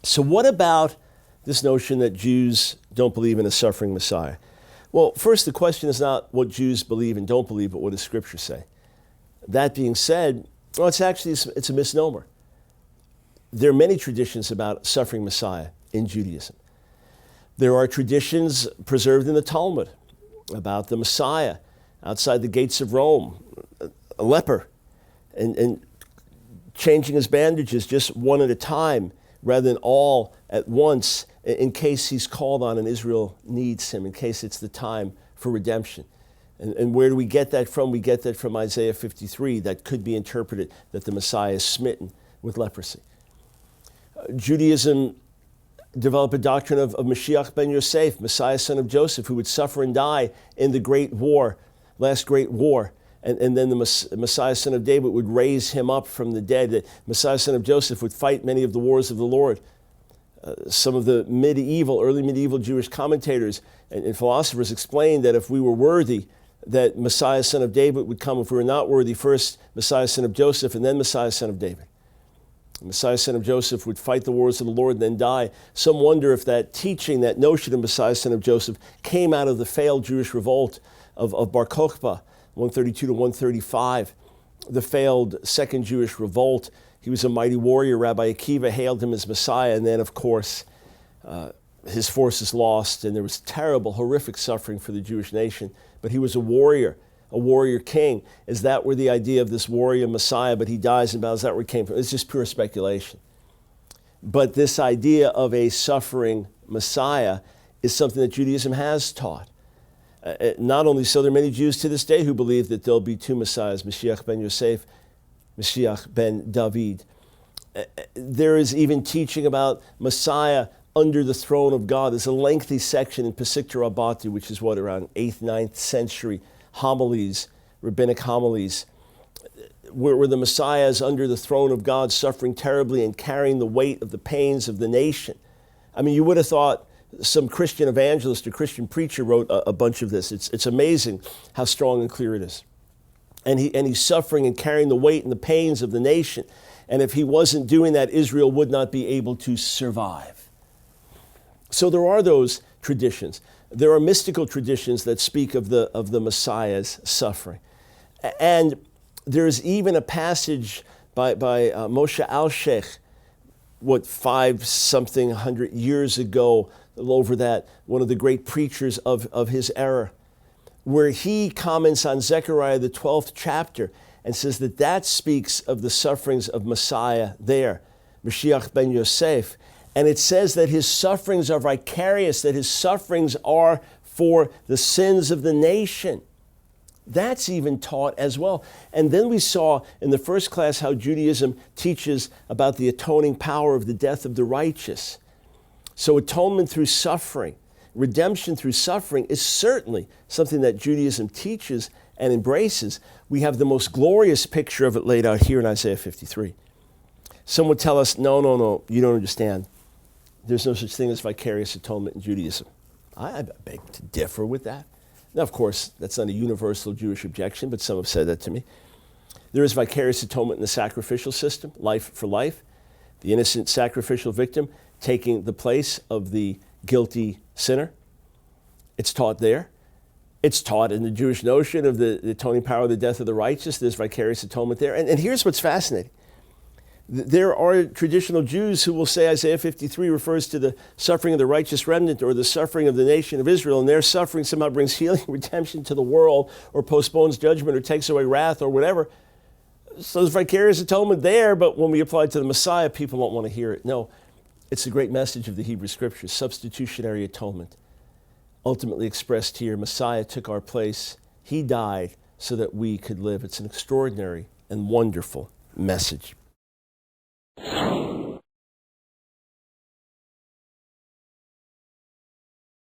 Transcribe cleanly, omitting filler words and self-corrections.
So what about this notion that Jews don't believe in a suffering Messiah? Well, first, the question is not what Jews believe and don't believe, but what does Scripture say? That being said, well, it's a misnomer. There are many traditions about suffering Messiah in Judaism. There are traditions preserved in the Talmud about the Messiah outside the gates of Rome, a leper, and changing his bandages just one at a time rather than all at once in case he's called on and Israel needs him, in case it's the time for redemption. And where do we get that from? We get that from Isaiah 53. That could be interpreted that the Messiah is smitten with leprosy. Judaism developed a doctrine of Mashiach ben Yosef, Messiah son of Joseph, who would suffer and die in the great war, last great war. And then the Messiah son of David would raise him up from the dead. The Messiah son of Joseph would fight many of the wars of the Lord. Some of the early medieval Jewish commentators and philosophers explained that if we were worthy, that Messiah son of David would come. If we were not worthy, first Messiah son of Joseph and then Messiah son of David. The Messiah son of Joseph would fight the wars of the Lord and then die. Some wonder if that teaching, that notion of Messiah son of Joseph, came out of the failed Jewish revolt of Bar Kokhba, 132 to 135, the failed second Jewish revolt. He was a mighty warrior. Rabbi Akiva hailed him as Messiah, and then, of course, his forces lost, and there was terrible, horrific suffering for the Jewish nation. But he was a warrior king. Is that where the idea of this warrior Messiah, but he dies in battle, is that where it came from? It's just pure speculation. But this idea of a suffering Messiah is something that Judaism has taught. Not only so, there are many Jews to this day who believe that there'll be two Messiahs, Mashiach ben Yosef, Mashiach ben David. There is even teaching about Messiah under the throne of God. There's a lengthy section in Pesikta Rabbati, which is around 8th, 9th century homilies, rabbinic homilies, where the Messiah is under the throne of God, suffering terribly and carrying the weight of the pains of the nation. I mean, you would have thought some Christian evangelist or Christian preacher wrote a bunch of this. It's amazing how strong and clear it is. And he's suffering and carrying the weight and the pains of the nation. And if he wasn't doing that, Israel would not be able to survive. So there are those traditions. There are mystical traditions that speak of the Messiah's suffering. And there's even a passage by Moshe Alshech, 500 years ago, over that, one of the great preachers of his era, where he comments on Zechariah, the 12th chapter, and says that speaks of the sufferings of Messiah there, Mashiach ben Yosef. And it says that his sufferings are vicarious, that his sufferings are for the sins of the nation. That's even taught as well. And then we saw in the first class how Judaism teaches about the atoning power of the death of the righteous. So atonement through suffering, redemption through suffering is certainly something that Judaism teaches and embraces. We have the most glorious picture of it laid out here in Isaiah 53. Some would tell us, no, you don't understand. There's no such thing as vicarious atonement in Judaism. I beg to differ with that. Now, of course, that's not a universal Jewish objection, but some have said that to me. There is vicarious atonement in the sacrificial system, life for life. The innocent sacrificial victim taking the place of the guilty sinner. It's taught there. It's taught in the Jewish notion of the atoning power of the death of the righteous. There's vicarious atonement there. And here's what's fascinating. There are traditional Jews who will say Isaiah 53 refers to the suffering of the righteous remnant or the suffering of the nation of Israel, and their suffering somehow brings healing, redemption to the world, or postpones judgment, or takes away wrath, or whatever. So there's vicarious atonement there, but when we apply it to the Messiah, people won't want to hear it. No, it's the great message of the Hebrew Scriptures, substitutionary atonement. Ultimately expressed here, Messiah took our place. He died so that we could live. It's an extraordinary and wonderful message.